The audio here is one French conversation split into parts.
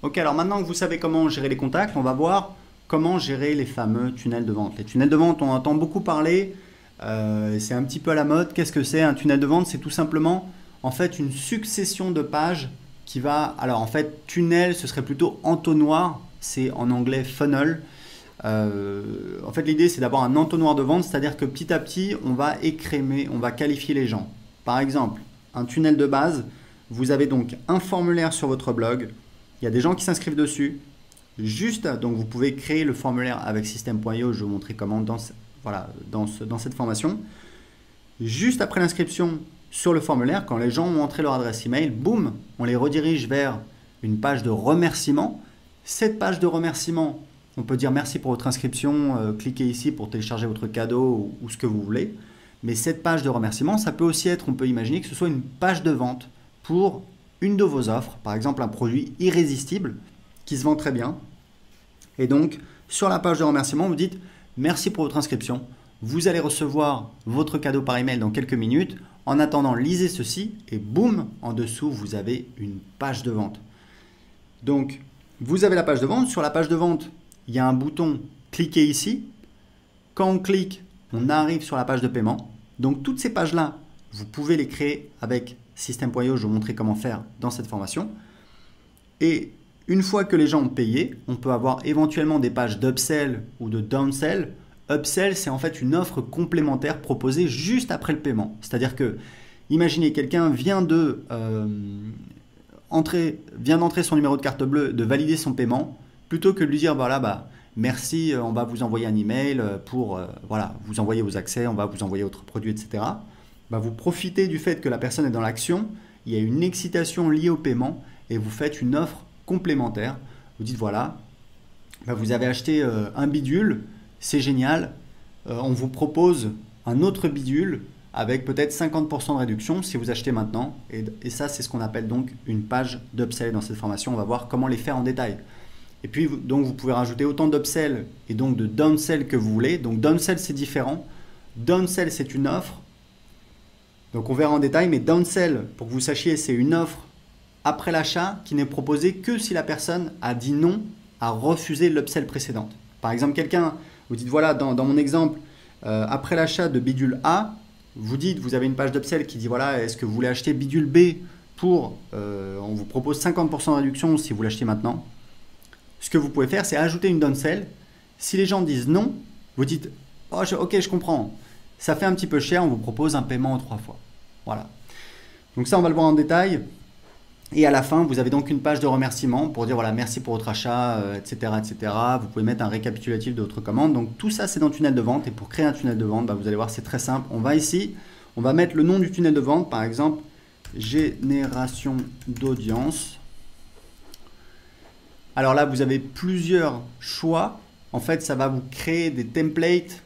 Ok, alors maintenant que vous savez comment gérer les contacts, on va voir comment gérer les fameux tunnels de vente. Les tunnels de vente, on entend beaucoup parler, c'est un petit peu à la mode. Qu'est-ce que c'est un tunnel de vente? C'est tout simplement en fait une succession de pages qui va... Alors en fait, tunnel, ce serait plutôt entonnoir, c'est en anglais funnel. En fait, l'idée, c'est d'avoir un entonnoir de vente, c'est-à-dire que petit à petit, on va écrémer, on va qualifier les gens. Par exemple, un tunnel de base, vous avez donc un formulaire sur votre blog, il y a des gens qui s'inscrivent dessus. Juste, donc vous pouvez créer le formulaire avec System.io, je vais vous montrer comment voilà, dans cette formation. Juste après l'inscription sur le formulaire, quand les gens ont entré leur adresse email, boum, on les redirige vers une page de remerciement. Cette page de remerciement, on peut dire merci pour votre inscription, cliquez ici pour télécharger votre cadeau ou ce que vous voulez. Mais cette page de remerciement, ça peut aussi être, on peut imaginer que ce soit une page de vente pour une de vos offres, par exemple un produit irrésistible qui se vend très bien. Et donc, sur la page de remerciement, vous dites merci pour votre inscription. Vous allez recevoir votre cadeau par email dans quelques minutes. En attendant, lisez ceci et boum, en dessous, vous avez une page de vente. Donc, vous avez la page de vente. Sur la page de vente, il y a un bouton cliquez ici. Quand on clique, on arrive sur la page de paiement. Donc, toutes ces pages-là, vous pouvez les créer avec System.io. Je vais vous montrer comment faire dans cette formation. Et une fois que les gens ont payé, on peut avoir éventuellement des pages d'upsell ou de downsell. Upsell, c'est en fait une offre complémentaire proposée juste après le paiement. C'est-à-dire que, imaginez, quelqu'un vient d'entrer son numéro de carte bleue, de valider son paiement, plutôt que de lui dire, voilà, merci, on va vous envoyer un email pour voilà, vous envoyer vos accès, on va vous envoyer votre produit, etc. Vous profitez du fait que la personne est dans l'action, il y a une excitation liée au paiement et vous faites une offre complémentaire. Vous dites, voilà, vous avez acheté un bidule, c'est génial, on vous propose un autre bidule avec peut-être 50% de réduction si vous achetez maintenant. Et ça, c'est ce qu'on appelle donc une page d'upsell dans cette formation. On va voir comment les faire en détail. Et puis, donc, vous pouvez rajouter autant d'upsell et donc de downsell que vous voulez. Donc, downsell, c'est différent. Downsell, c'est une offre. Donc, on verra en détail. Mais downsell, pour que vous sachiez, c'est une offre après l'achat qui n'est proposée que si la personne a dit non, a refusé l'upsell précédente. Par exemple, quelqu'un, vous dites, voilà, dans mon exemple, après l'achat de bidule A, vous dites, vous avez une page d'upsell qui dit, voilà, est-ce que vous voulez acheter bidule B pour, on vous propose 50% de réduction si vous l'achetez maintenant. Ce que vous pouvez faire, c'est ajouter une downsell. Si les gens disent non, vous dites, oh, ok, je comprends, ça fait un petit peu cher, on vous propose un paiement en 3 fois. Voilà. Donc ça, on va le voir en détail. Et à la fin, vous avez donc une page de remerciement pour dire voilà, merci pour votre achat, etc., etc. Vous pouvez mettre un récapitulatif de votre commande. Donc tout ça, c'est dans le tunnel de vente. Et pour créer un tunnel de vente, vous allez voir, c'est très simple. On va ici, on va mettre le nom du tunnel de vente, par exemple, génération d'audience. Alors là, vous avez plusieurs choix. En fait, ça va vous créer des templates,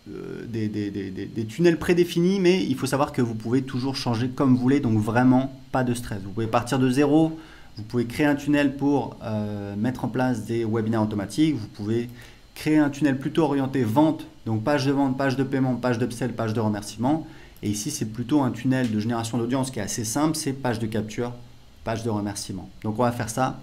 des tunnels prédéfinis, mais il faut savoir que vous pouvez toujours changer comme vous voulez, donc vraiment pas de stress. Vous pouvez partir de zéro, vous pouvez créer un tunnel pour mettre en place des webinaires automatiques, vous pouvez créer un tunnel plutôt orienté vente, donc page de vente, page de paiement, page d'upsell, page de remerciement. Et ici, c'est plutôt un tunnel de génération d'audience qui est assez simple, c'est page de capture, page de remerciement. Donc on va faire ça